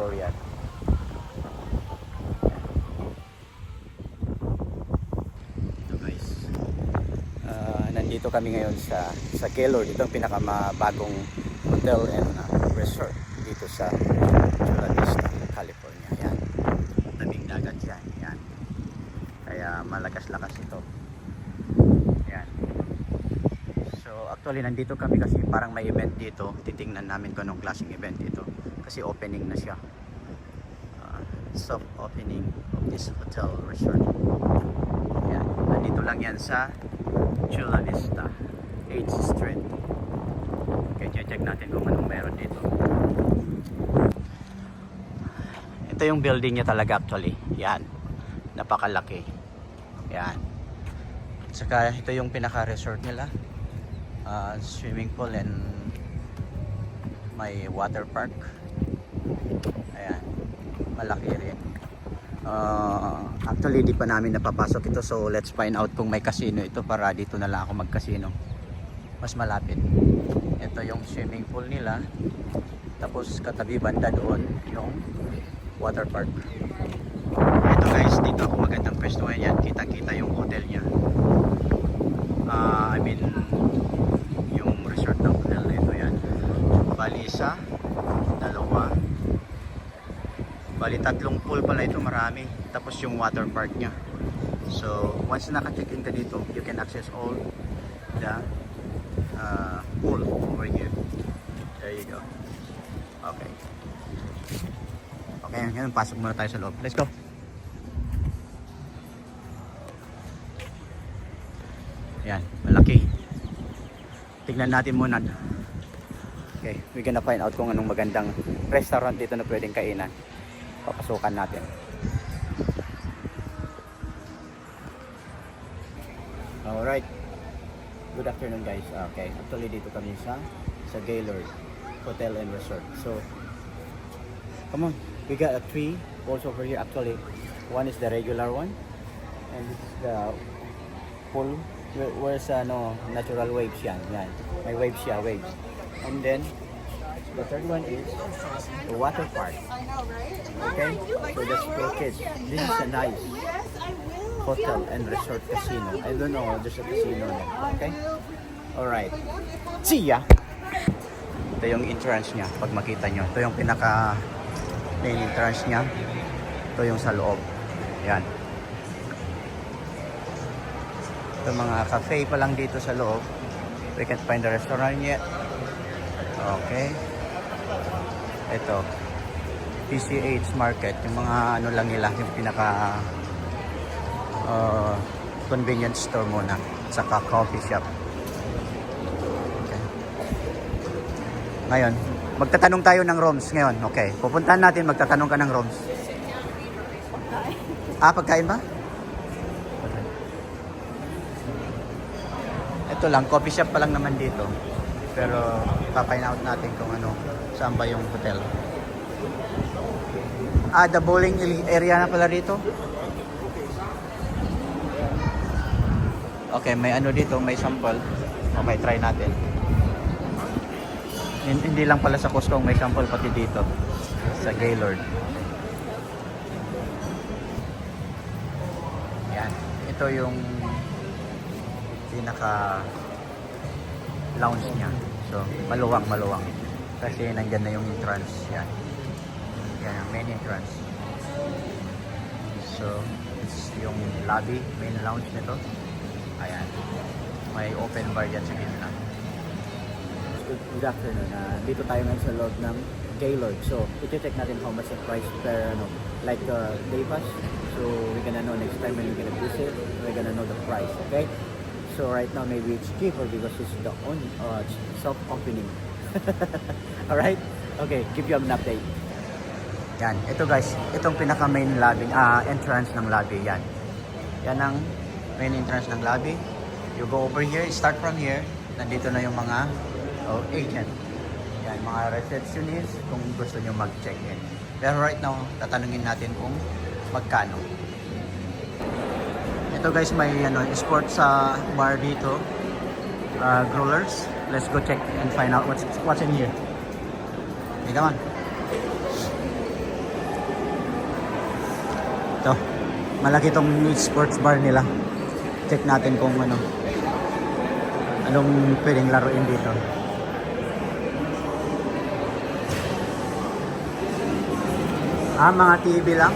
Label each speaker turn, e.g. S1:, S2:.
S1: floor yan. Ito guys, nandito kami ngayon sa Gaylord. Ito ang pinakamabagong hotel and resort dito sa Chula Vista, California. Yan, tabing dagat yan. Yan, kaya malakas-lakas ito. Yan. So actually nandito kami kasi parang may event dito. Titingnan namin kung anong klaseng event ito kasi opening na siya. Soft opening of this hotel resort. Yan, nandito lang yan sa Chula Vista 8th Street. Okay, check natin kung anong meron dito. Ito yung building niya talaga actually. Yan, napakalaki. Yan. Saka ito yung pinaka-resort nila. Swimming pool and may water park. Ayan, malaki rin. Actually di pa namin napapasok ito, so let's find out kung may casino ito para dito na lang ako mag-casino. Mas malapit. Ito yung swimming pool nila. Tapos katabi banda doon yung water park. Ito guys, dito ako magandang pwesto yan. Kita-kita yung hotel niya. I mean yung resort ng hotel na ito yan. Bali isa, dalawa, bali tatlong pool pala ito, marami. Tapos yung water park nya. So once naka-check in ka dito, you can access all the pool over here. There you go. Okay. Okay, ngayon pasok muna tayo sa loob. Let's go. Yan, malaki. Tignan natin muna. Okay, we're gonna find out kung anong magandang restaurant dito na pwedeng kainan. Papasukan natin. Alright. Good afternoon guys. Okay, actually dito kami sa Gaylord Hotel and Resort. So, come on. We got a 3 pools over here. Actually, one is the regular one. And this is the pool. Where's natural waves yan. Yan. May waves siya, waves. And then the third one is the water park. Okay? So that's for kids. This is a nice hotel and resort casino. I don't know, there's a casino there. Okay? Alright. See ya! Ito yung entrance niya. Pag makita nyo. Ito yung pinaka main entrance niya. Ito yung sa loob. Yan. Ito mga cafe pa lang dito sa loob. We can't find the restaurant yet. Okay. Ito. PCH Market. Yung mga ano lang nila. Yung pinaka convenience store muna. Saka coffee shop. Okay. Ngayon, magtatanong tayo ng rooms ngayon. Okay. Pupuntahan natin, magtatanong ka ng rooms. Pagkain ba? Ito lang, coffee shop pa lang naman dito. Pero papain out natin kung ano, saan ba yung hotel. The bowling area na pala dito. Okay, may ano dito, may sample. Okay, try natin. Hindi lang pala sa Costco may sample, pati dito sa Gaylord. Yan, ito yung pinaka lounge niya. So, maluwang. Kasi nandyan na yung entrance. Yan. Yan ang main entrance. So, it's yung lobby, main lounge nito. Ayan. May open bar yan sa gitna. Good afternoon. Dito tayo ngayon sa loob ng Gaylord. So, iti-check natin how much the price per like day pass. So, we're gonna know next time when we're gonna visit. We're gonna know the price, okay? So right now maybe it's cheaper because it's the only soft opening. Alright? Okay, give you an update. Yan, ito guys, itong pinaka main lobby, entrance ng lobby, yan. Yan ang main entrance ng lobby. You go over here, start from here. Nandito na yung mga agent. Yan, mga receptionist kung gusto nyo mag-check-in. Pero right now, tatanungin natin kung magkano. Ito guys, may sports bar dito. Growlers. Let's go check and find out what's in here. Okay, come on. Ito, malaki tong sports bar nila. Check natin kung anong pwedeng laruin dito. Mga TV lang.